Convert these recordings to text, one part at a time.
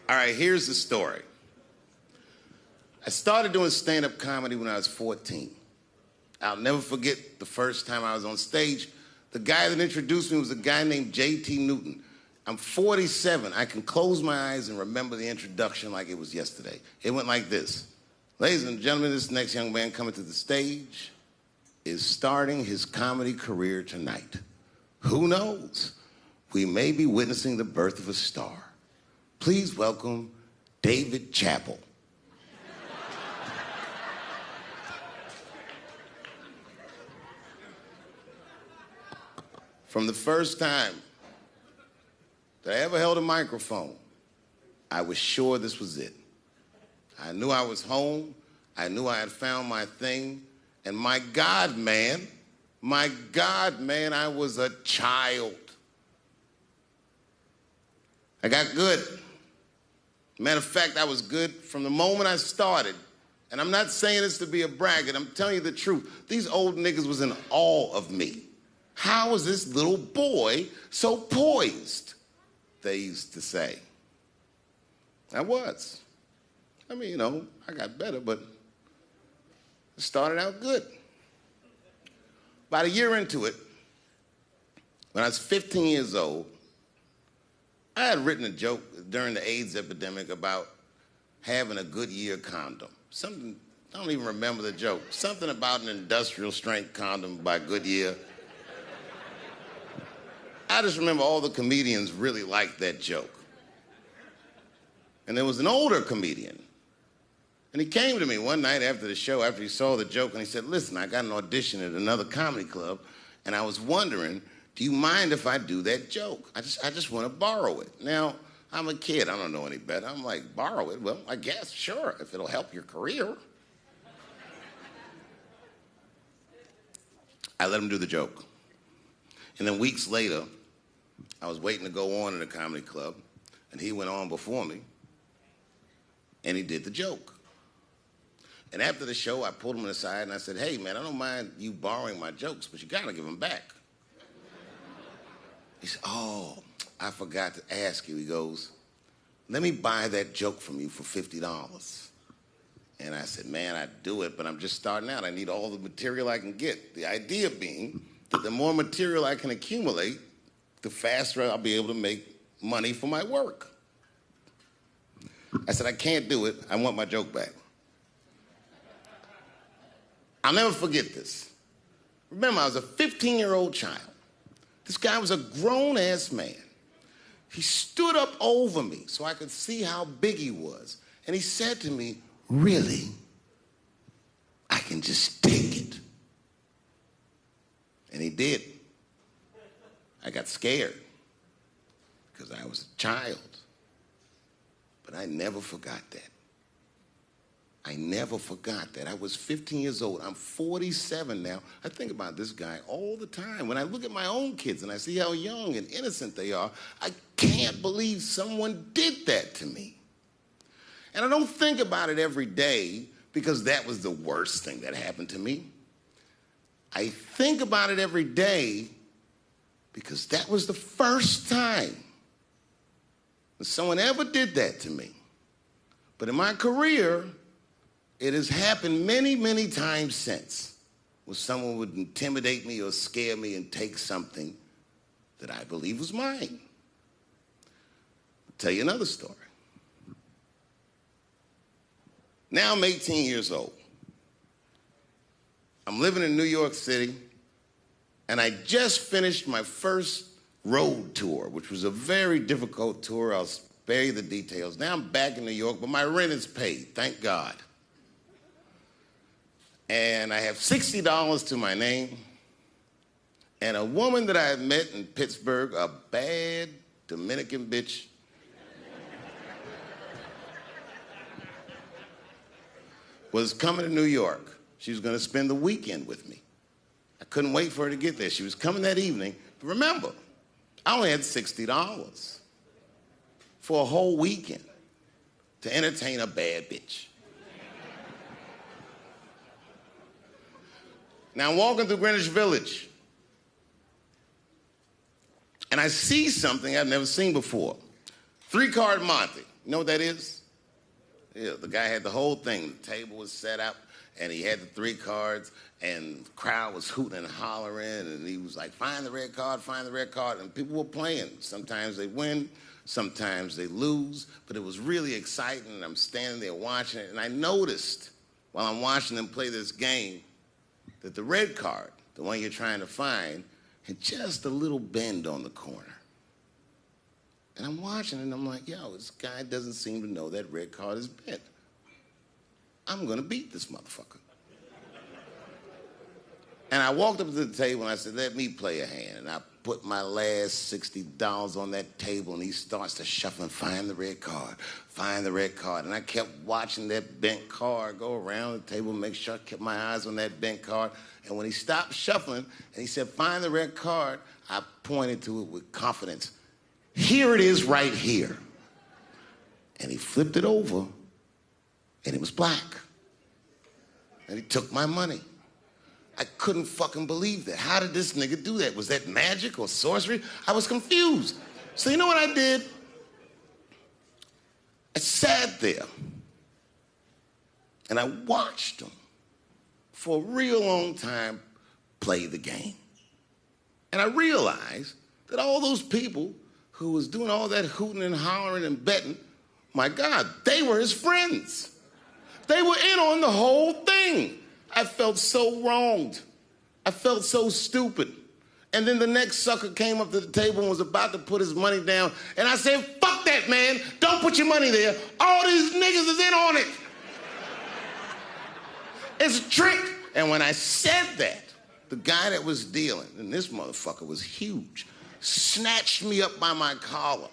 All right, here's the story. I started doing stand-up comedy when I was 14. I'll never forget the first time I was on stage. The guy that introduced me was a guy named J.T. Newton. I'm 47. I can close my eyes and remember the introduction like it was yesterday. It went like this. Ladies and gentlemen, this next young man coming to the stage is starting his comedy career tonight. Who knows? We may be witnessing the birth of a star. Please welcome David Chappelle. From the first time that I ever held a microphone, I was sure this was it. I knew I was home. I knew I had found my thing. And my God, man, I was a child. I got good. Matter of fact, I was good from the moment I started. And I'm not saying this to be a braggart. I'm telling you the truth. These old niggas was in awe of me. How was this little boy so poised? They used to say. I was. I mean, you know, I got better, but it started out good. About a year into it, when I was 15 years old, I had written a joke during the AIDS epidemic about having a Goodyear condom. Something, I don't even remember the joke. Something about an industrial strength condom by Goodyear. I just remember all the comedians really liked that joke. And there was an older comedian. And he came to me one night after the show, after he saw the joke, and he said, listen, I got an audition at another comedy club, and I was wondering, do you mind if I do that joke? I just want to borrow it. Now, I'm a kid. I don't know any better. I'm like, borrow it? Well, I guess, sure, if it'll help your career. I let him do the joke. And then weeks later, I was waiting to go on in a comedy club, and he went on before me, and he did the joke. And after the show, I pulled him aside, and I said, hey, man, I don't mind you borrowing my jokes, but you got to give them back. He said, oh, I forgot to ask you. He goes, let me buy that joke from you for $50. And I said, man, I'd do it, but I'm just starting out. I need all the material I can get. The idea being that the more material I can accumulate, the faster I'll be able to make money for my work. I said, I can't do it. I want my joke back. I'll never forget this. Remember, I was a 15-year-old child. This guy was a grown-ass man. He stood up over me so I could see how big he was. And he said to me, really? I can just take it. And he did. I got scared because I was a child. But I never forgot that. I never forgot that. I was 15 years old. I'm 47 now. I think about this guy all the time. When I look at my own kids and I see how young and innocent they are, I can't believe someone did that to me. And I don't think about it every day because that was the worst thing that happened to me. I think about it every day because that was the first time that someone ever did that to me. But in my career, it has happened many, many times since, where someone would intimidate me or scare me and take something that I believe was mine. I'll tell you another story. Now I'm 18 years old. I'm living in New York City, and I just finished my first road tour, which was a very difficult tour. I'll spare you the details. Now I'm back in New York, but my rent is paid, thank God. And I have $60 to my name, and a woman that I had met in Pittsburgh, a bad Dominican bitch, was coming to New York. She was going to spend the weekend with me. I couldn't wait for her to get there. She was coming that evening. But remember, I only had $60 for a whole weekend to entertain a bad bitch. Now I'm walking through Greenwich Village, and I see something I've never seen before. 3-card Monte. You know what that is? Yeah, the guy had the whole thing. The table was set up, and he had the 3 cards, and the crowd was hooting and hollering, and he was like, find the red card, find the red card, and people were playing. Sometimes they win, sometimes they lose, but it was really exciting, and I'm standing there watching it, and I noticed while I'm watching them play this game that the red card, the one you're trying to find, had just a little bend on the corner. And I'm watching it, and I'm like, yo, this guy doesn't seem to know that red card is bent. I'm gonna beat this motherfucker. And I walked up to the table, and I said, let me play a hand. And I put my last $60 on that table, and he starts to shuffle and find the red card, find the red card. And I kept watching that bent card go around the table, make sure I kept my eyes on that bent card. And when he stopped shuffling, and he said, find the red card, I pointed to it with confidence. Here it is right here. And he flipped it over, and it was black. And he took my money. I couldn't fucking believe that. How did this nigga do that? Was that magic or sorcery? I was confused. So you know what I did? I sat there, and I watched him for a real long time play the game. And I realized that all those people who was doing all that hooting and hollering and betting, my God, they were his friends. They were in on the whole thing. I felt so wronged. I felt so stupid. And then the next sucker came up to the table and was about to put his money down. And I said, fuck that, man. Don't put your money there. All these niggas is in on it. It's a trick. And when I said that, the guy that was dealing, and this motherfucker was huge, snatched me up by my collar.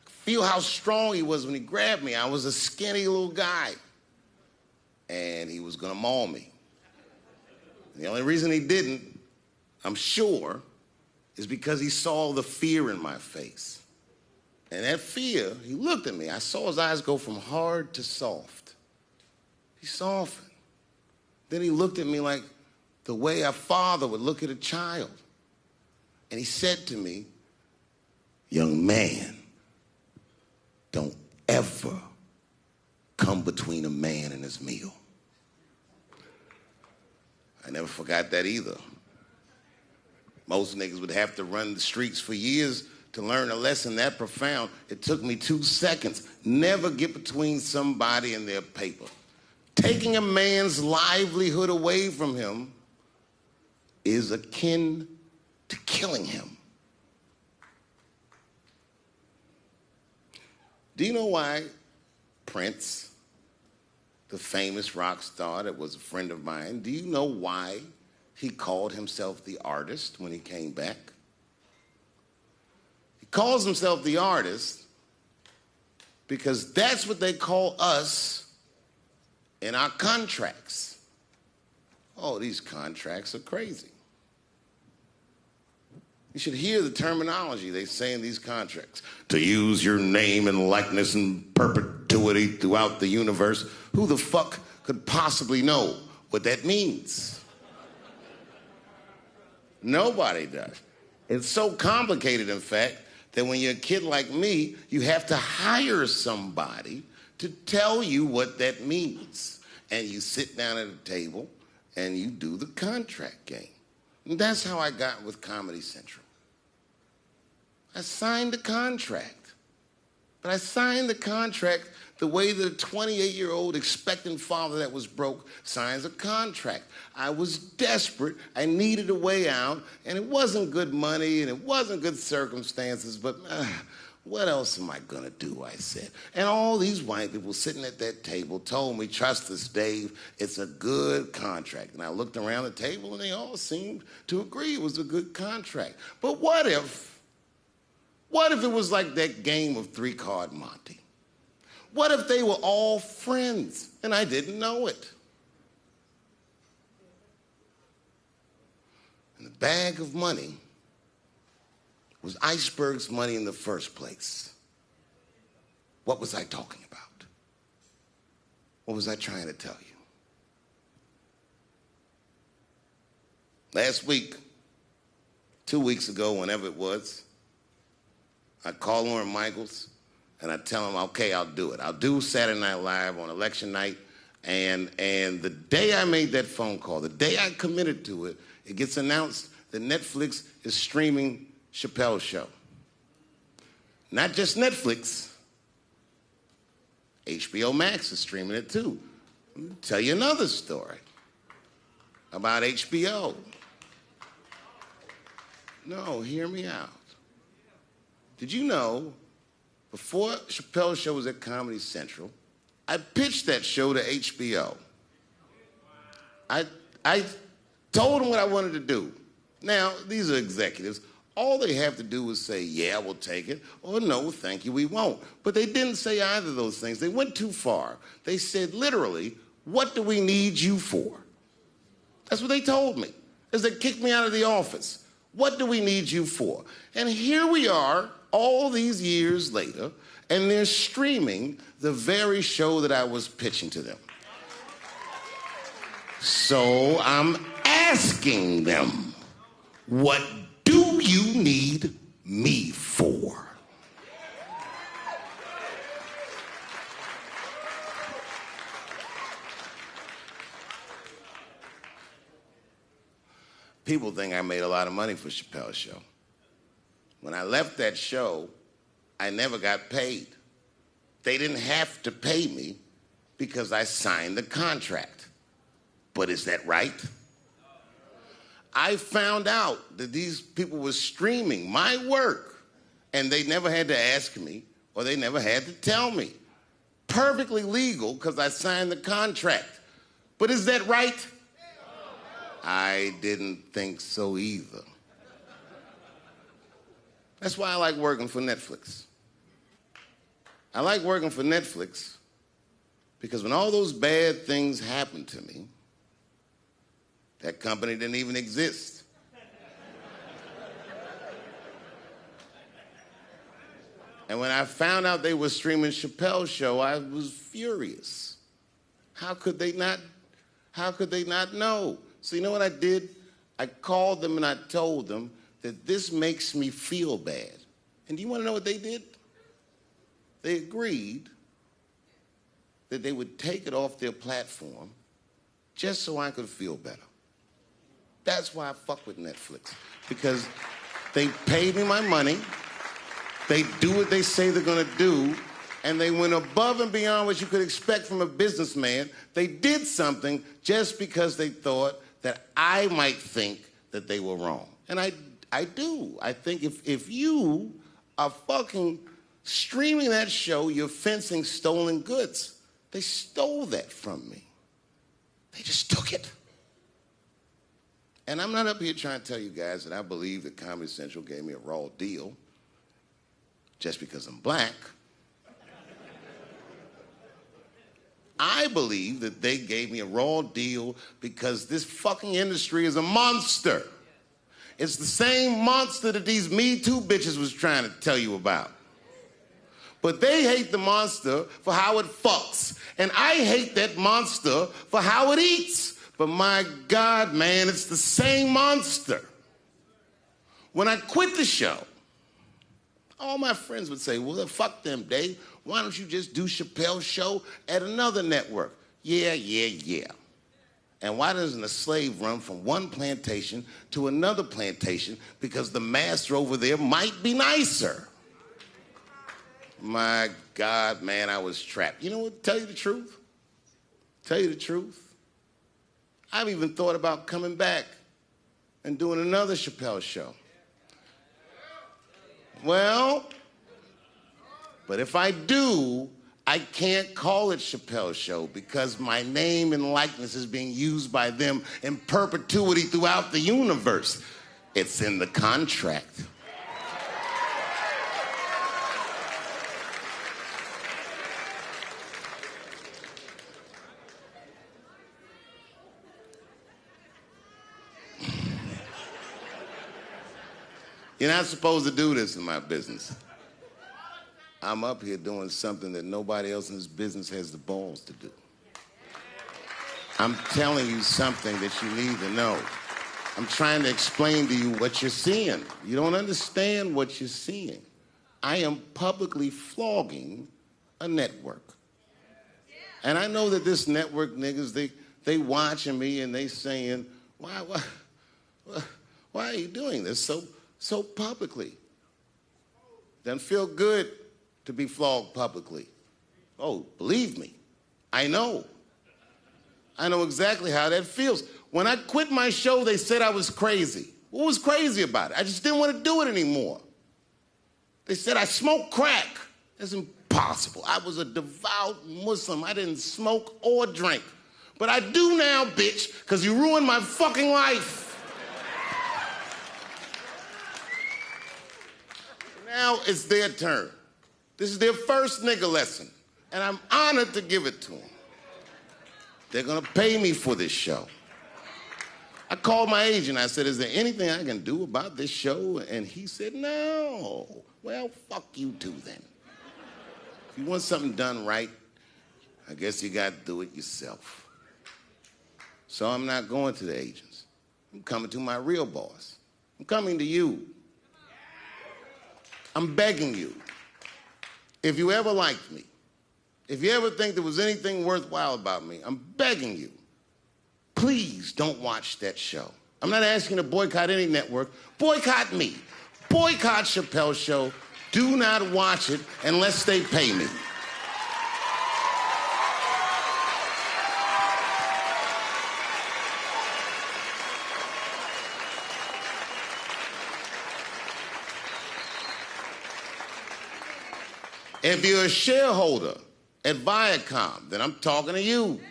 Feel how strong he was when he grabbed me. I was a skinny little guy. And he was gonna maul me. And the only reason he didn't, I'm sure, is because he saw the fear in my face. And that fear, he looked at me. I saw his eyes go from hard to soft. He softened. Then he looked at me like the way a father would look at a child. And he said to me, young man, don't ever come between a man and his meal. I never forgot that either. Most niggas would have to run the streets for years to learn a lesson that profound. It took me 2 seconds. Never get between somebody and their paper. Taking a man's livelihood away from him is akin to killing him. Do you know why Prince, the famous rock star that was a friend of mine, do you know why he called himself the artist when he came back? He calls himself the artist because that's what they call us in our contracts. Oh, these contracts are crazy. You should hear the terminology they say in these contracts. To use your name and likeness in perpetuity throughout the universe. Who the fuck could possibly know what that means? Nobody does. It's so complicated, in fact, that when you're a kid like me, you have to hire somebody to tell you what that means. And you sit down at a table and you do the contract game. And that's how I got with Comedy Central. I signed the contract. But I signed the contract the way that a 28-year-old expectant father that was broke signs a contract. I was desperate. I needed a way out. And it wasn't good money and it wasn't good circumstances. But what else am I going to do, I said. And all these white people sitting at that table told me, trust us, Dave, it's a good contract. And I looked around the table and they all seemed to agree it was a good contract. But what if it was like that game of 3-Card Monte? What if they were all friends and I didn't know it? And the bag of money was Iceberg's money in the first place. What was I talking about? What was I trying to tell you? Last week, 2 weeks ago, whenever it was, I called Lauren Michaels And I tell them, okay, I'll do it. I'll do Saturday Night Live on election night. And the day I made that phone call, the day I committed to it, it gets announced that Netflix is streaming Chappelle's show. Not just Netflix. HBO Max is streaming it too. Let me tell you another story about HBO. No, hear me out. Did you know, before Chappelle's show was at Comedy Central, I pitched that show to HBO. I told them what I wanted to do. Now, these are executives. All they have to do is say, yeah, we'll take it, or no, thank you, we won't. But they didn't say either of those things. They went too far. They said, literally, what do we need you for? That's what they told me, as they kicked me out of the office. What do we need you for? And here we are, all these years later, and they're streaming the very show that I was pitching to them. So I'm asking them, what do you need me for? People think I made a lot of money for Chappelle's show. When I left that show, I never got paid. They didn't have to pay me because I signed the contract. But is that right? I found out that these people were streaming my work, and they never had to ask me, or they never had to tell me. Perfectly legal because I signed the contract. But is that right? I didn't think so either. That's why I like working for Netflix. I like working for Netflix because when all those bad things happened to me, that company didn't even exist. And when I found out they were streaming Chappelle's show, I was furious. How could they not know? So you know what I did? I called them and I told them that this makes me feel bad. And do you want to know what they did? They agreed that they would take it off their platform just so I could feel better. That's why I fuck with Netflix, because they paid me my money, they do what they say they're gonna do, and they went above and beyond what you could expect from a businessman. They did something just because they thought that I might think that they were wrong. And I do. I think if you are fucking streaming that show, you're fencing stolen goods. They stole that from me. They just took it. And I'm not up here trying to tell you guys that I believe that Comedy Central gave me a raw deal just because I'm black. I believe that they gave me a raw deal because this fucking industry is a monster. It's the same monster that these Me Too bitches was trying to tell you about. But they hate the monster for how it fucks. And I hate that monster for how it eats. But my God, man, it's the same monster. When I quit the show, all my friends would say, well, fuck them, Dave. Why don't you just do Chappelle's show at another network? Yeah. And why doesn't a slave run from one plantation to another plantation because the master over there might be nicer? My God, man, I was trapped. You know what? Tell you the truth. I've even thought about coming back and doing another Chappelle show. Well, but if I do, I can't call it Chappelle's show because my name and likeness is being used by them in perpetuity throughout the universe. It's in the contract. You're not supposed to do this in my business. I'm up here doing something that nobody else in this business has the balls to do. I'm telling you something that you need to know. I'm trying to explain to you what you're seeing. You don't understand what you're seeing. I am publicly flogging a network. And I know that this network niggas, they watching me and they saying, why are you doing this so publicly? Doesn't feel good to be flogged publicly. Oh, believe me, I know. I know exactly how that feels. When I quit my show, they said I was crazy. What was crazy about it? I just didn't want to do it anymore. They said I smoked crack. That's impossible. I was a devout Muslim. I didn't smoke or drink. But I do now, bitch, because you ruined my fucking life. Now it's their turn. This is their first nigga lesson, and I'm honored to give it to them. They're gonna pay me for this show. I called my agent. I said, is there anything I can do about this show? And he said, no. Well, fuck you too then. If you want something done right, I guess you got to do it yourself. So I'm not going to the agents. I'm coming to my real boss. I'm coming to you. I'm begging you. If you ever liked me, if you ever think there was anything worthwhile about me, I'm begging you. Please don't watch that show. I'm not asking you to boycott any network. Boycott me. Boycott Chappelle's show. Do not watch it unless they pay me. If you're a shareholder at Viacom, then I'm talking to you.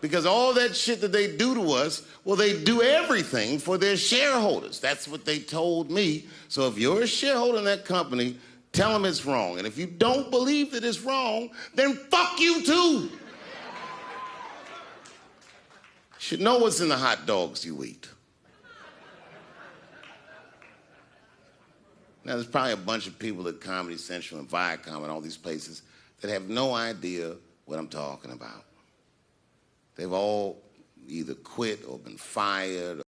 Because all that shit that they do to us, well, they do everything for their shareholders. That's what they told me. So if you're a shareholder in that company, tell them it's wrong. And if you don't believe that it's wrong, then fuck you too. You should know what's in the hot dogs you eat. Now, there's probably a bunch of people at Comedy Central and Viacom and all these places that have no idea what I'm talking about. They've all either quit or been fired